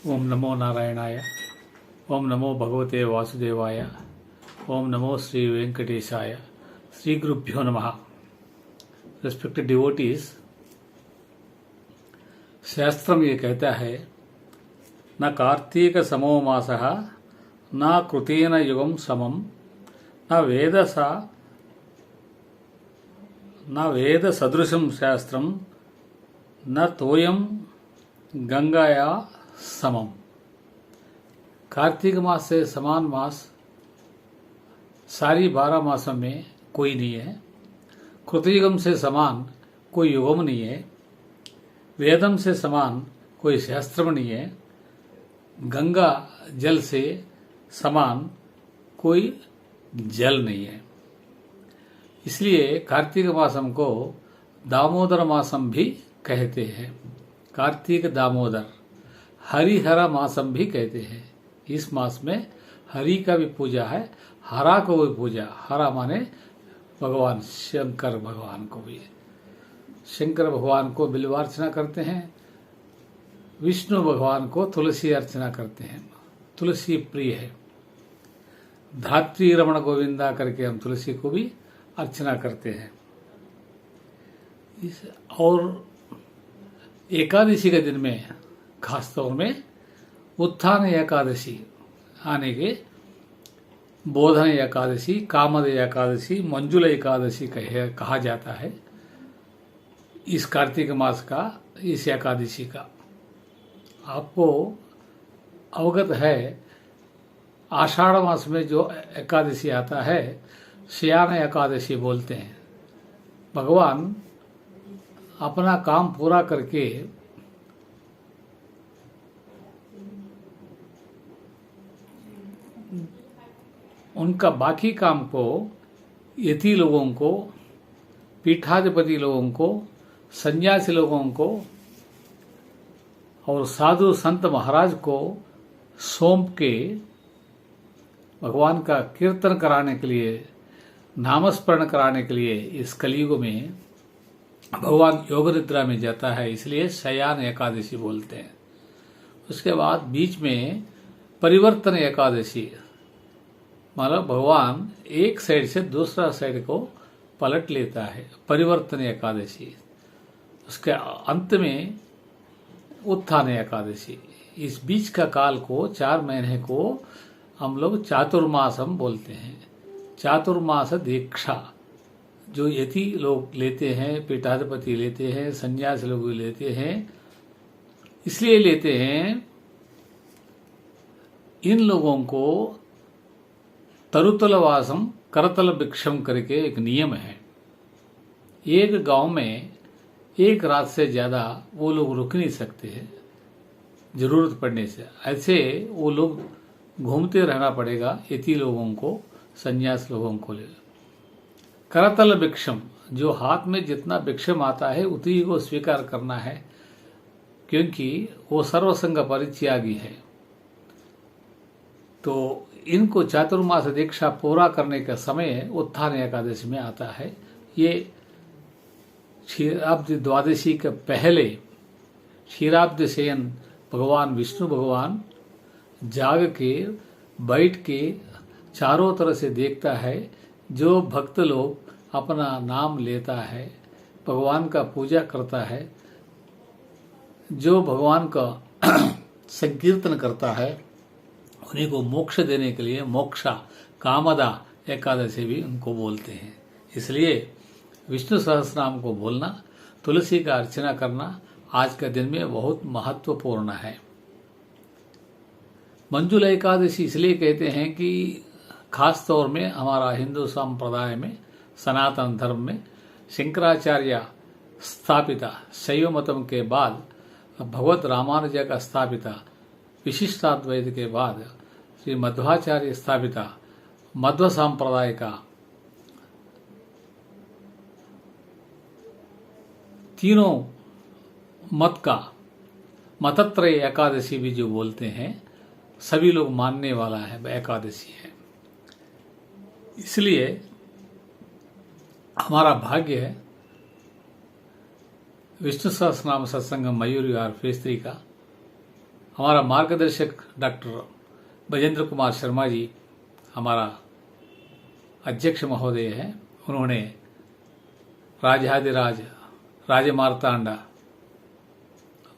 ओम नमो नारायणाय। ओम नमो भगवते वासुदेवाय। ओम नमो श्री वेंकटेशाय। श्री गुरुभ्यो नमः। रेस्पेक्टेड डिवोटीज, शास्त्रम ये कहता है, न कार्तीक समो मासः न कृतेन युगम समम न वेद सदृशम शास्त्रम न तोयम गंगाया समम। कार्तिक मास से समान मास सारी 12 मासों में कोई नहीं है। कृतयुगम से समान कोई युगम नहीं है। वेदम से समान कोई शास्त्र नहीं है। गंगा जल से समान कोई जल नहीं है। इसलिए कार्तिक मासम को दामोदर मासम भी कहते हैं। कार्तिक दामोदर हरिहरा मासम भी कहते हैं। इस मास में हरि का भी पूजा है, हरा को भी पूजा। हरा माने भगवान शंकर भगवान को भी। शंकर भगवान को बिल्वार्चना करते हैं। विष्णु भगवान को तुलसी अर्चना करते हैं। तुलसी प्रिय है। धात्री रमण गोविंदा करके हम तुलसी को भी अर्चना करते हैं। और एकादशी के दिन में खास तौर में उत्थान एकादशी आने के बोधन एकादशी, कामद एकादशी, मंजुला एकादशी कहा जाता है इस कार्तिक मास का, इस एकादशी का। आपको अवगत है, आषाढ़ मास में जो एकादशी आता है शयन एकादशी बोलते हैं। भगवान अपना काम पूरा करके उनका बाकी काम को यति लोगों को, पीठाधिपति लोगों को, सन्यासी लोगों को और साधु संत महाराज को सौंप के भगवान का कीर्तन कराने के लिए, नामस्मरण कराने के लिए इस कलयुग में भगवान योग निद्रा में जाता है। इसलिए शयन एकादशी बोलते हैं। उसके बाद बीच में परिवर्तन एकादशी, मतलब भगवान एक साइड से दूसरा साइड को पलट लेता है, परिवर्तन एकादशी। उसके अंत में उत्थान एकादशी। इस बीच का काल को, 4 महीने को हम लोग चातुर्मासम बोलते हैं। चातुर्मास दीक्षा जो यति लोग लेते हैं, पीठाधिपति लेते हैं, सन्यासी लोग भी लेते हैं। इसलिए लेते हैं, इन लोगों को तरुतल वासम करतल भिक्षम करके एक नियम है। एक गांव में एक रात से ज्यादा वो लोग रुक नहीं सकते हैं जरूरत पड़ने से। ऐसे वो लोग घूमते रहना पड़ेगा यति लोगों को, सन्यास लोगों को। करतल भिक्षम, जो हाथ में जितना भिक्षम आता है उतनी को स्वीकार करना है, क्योंकि वो सर्वसंग परित्यागी है। तो इनको चातुर्मास दीक्षा पूरा करने का समय उत्थान एकादशी में आता है। ये क्षीराब्द द्वादशी के पहले क्षीराब्द शयन भगवान विष्णु भगवान जाग के बैठ के चारों तरह से देखता है। जो भक्त लोग अपना नाम लेता है, भगवान का पूजा करता है, जो भगवान का संकीर्तन करता है, उन्हीं को मोक्ष देने के लिए मोक्षा कामदा एकादशी भी उनको बोलते हैं। इसलिए विष्णु सहस्रनाम को बोलना, तुलसी का अर्चना करना आज के दिन में बहुत महत्वपूर्ण है। मंजुला एकादशी इसलिए कहते हैं कि खास तौर में हमारा हिंदू संप्रदाय में, सनातन धर्म में शंकराचार्य स्थापिता शैव मतम के बाद भगवत रामानुज का स्थापिता विशिष्टाद्वैत के बाद श्री मध्वाचार्य स्थापिता मध्व संप्रदाय का तीनों मत का मतत्रय एकादशी भी जो बोलते हैं, सभी लोग मानने वाला है एकादशी है। इसलिए हमारा भाग्य है विष्णु सहस्रनाम सत्संग मयूरी और फेस्त्री का हमारा मार्गदर्शक डॉक्टर बजेंद्र कुमार शर्मा जी हमारा अध्यक्ष महोदय हैं। उन्होंने राजाधिराज राजमार्तांडा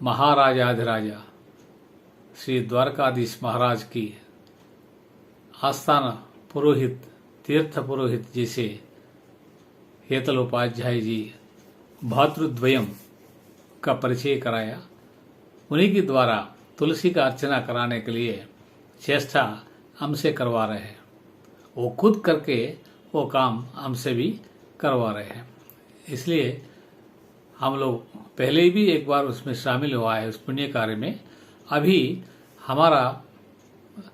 महाराजाधिराजा श्री द्वारकाधीश महाराज की आस्थाना पुरोहित तीर्थ पुरोहित जैसे हेतल उपाध्याय जी भातृद्वयम का परिचय कराया। उन्हीं के द्वारा तुलसी का अर्चना कराने के लिए चेष्टा हमसे करवा रहे हैं। वो खुद करके वो काम हमसे भी करवा रहे हैं। इसलिए हम लोग पहले भी एक बार उसमें शामिल हुआ है उस पुण्य कार्य में। अभी हमारा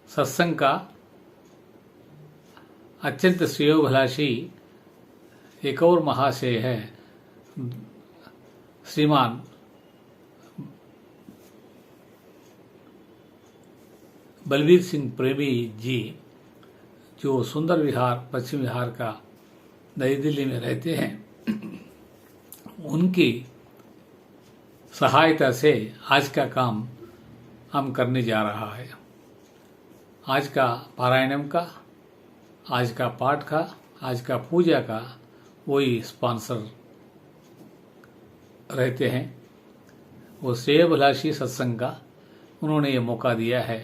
सत्संग का अत्यंत श्रेयोभिलाषी एक और महाशय है श्रीमान बलबीर सिंह प्रेमी जी, जो सुंदर विहार पश्चिम विहार का नई दिल्ली में रहते हैं। उनकी सहायता से आज का काम हम करने जा रहा है। आज का पारायणम का, आज का पाठ का, आज का पूजा का वही स्पॉन्सर रहते हैं। वो श्रेयोभिलाषी सत्संग का उन्होंने ये मौका दिया है।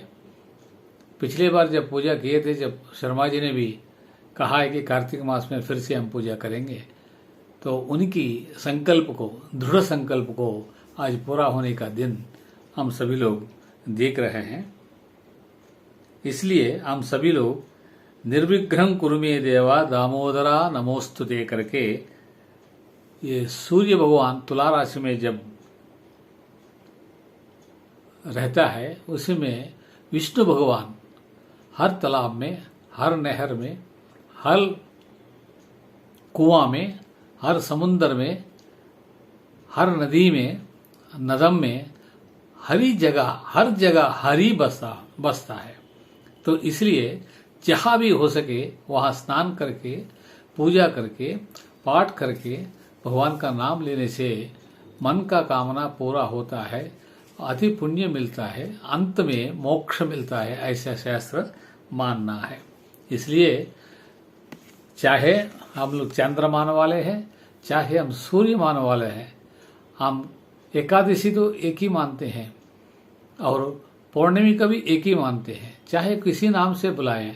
पिछले बार जब पूजा किए थे, जब शर्मा जी ने भी कहा है कि कार्तिक मास में फिर से हम पूजा करेंगे, तो उनकी संकल्प को, दृढ़ संकल्प को आज पूरा होने का दिन हम सभी लोग देख रहे हैं। इसलिए हम सभी लोग निर्विघ्नं कुरु मे देवा दामोदरा नमोस्तुते करके ये सूर्य भगवान तुला राशि में जब रहता है, उसी में विष्णु भगवान हर तालाब में, हर नहर में, हर कुआं में, हर समुंदर में, हर नदी में, नदम में, हर जगह हरी बसता है। तो इसलिए जहाँ भी हो सके वहाँ स्नान करके, पूजा करके, पाठ करके, भगवान का नाम लेने से मन का कामना पूरा होता है, अति पुण्य मिलता है, अंत में मोक्ष मिलता है, ऐसा शास्त्र मानना है। इसलिए चाहे हम लोग चंद्रमान वाले हैं, चाहे हम सूर्यमान वाले हैं, हम एकादशी तो एक ही मानते हैं और पौर्णमी का भी एक ही मानते हैं, चाहे किसी नाम से बुलाएं।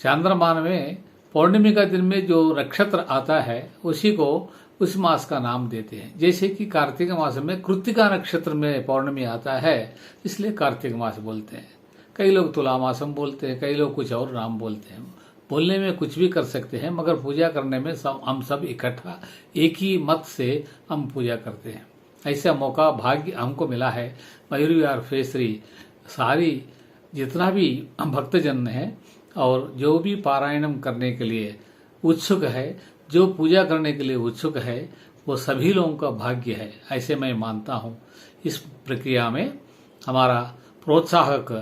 चांद्रमान में पौर्णमी का दिन में जो नक्षत्र आता है उसी को उस मास का नाम देते हैं। जैसे कि कार्तिक मास में कृत्तिका नक्षत्र में पौर्णमी आता है, इसलिए कार्तिक मास बोलते हैं। कई लोग तुला मासम बोलते हैं, कई लोग कुछ और नाम बोलते हैं। बोलने में कुछ भी कर सकते हैं, मगर पूजा करने में हम सब इकट्ठा एक ही मत से हम पूजा करते हैं। ऐसा मौका भाग्य हमको मिला है। मयूरी और फेसरी सारी जितना भी भक्तजन है और जो भी पारायणम करने के लिए उत्सुक है, जो पूजा करने के लिए उत्सुक है, वो सभी लोगों का भाग्य है, ऐसे मैं मानता हूँ। इस प्रक्रिया में हमारा प्रोत्साहक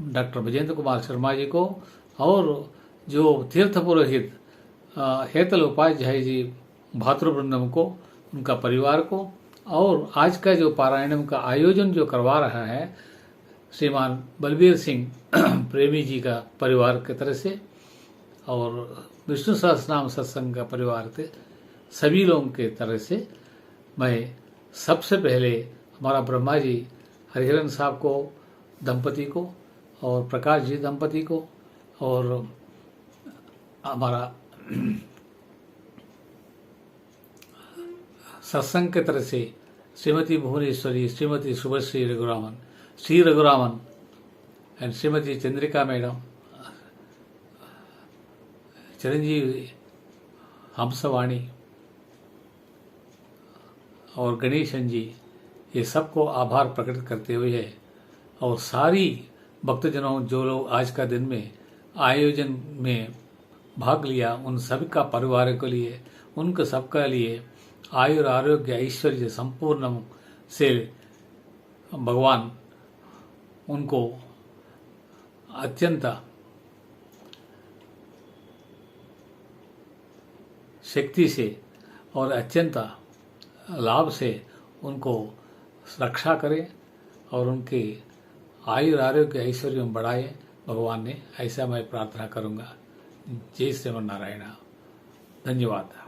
डॉक्टर बजेंद्र कुमार शर्मा जी को और जो तीर्थ पुरोहित हेतल उपाध्याय जी भातृवृंदम को, उनका परिवार को, और आज का जो पारायणम का आयोजन जो करवा रहा है श्रीमान बलबीर सिंह प्रेमी जी का परिवार की तरफ से और विष्णु सहस्रनाम सत्संग का परिवार के सभी लोगों के तरफ से मैं सबसे पहले हमारा ब्रह्मा जी हरिहरन साहब को, दंपति को, और प्रकाश जी दंपति को, और हमारा सत्संग की तरफ से श्रीमती भुवनेश्वरी, श्रीमती शुभश्री रघुरामन, श्री रघुरामन एंड श्रीमती चंद्रिका मैडम, चिरंजीवी हंसवाणी और गणेशन जी, ये सबको आभार प्रकट करते हुए और सारी भक्तजनों जो लोग आज का दिन में आयोजन में भाग लिया, उन सभी का परिवार के लिए, उनके सबका लिए आयुर आरोग्य ऐश्वर्य संपूर्ण से भगवान उनको अत्यंत शक्ति से और अत्यंत लाभ से उनको रक्षा करे और उनके आयुर आरोग्य ऐश्वर्य बढ़ाए भगवान ने, ऐसा मैं प्रार्थना करूंगा। जय श्रीमन नारायण। धन्यवाद।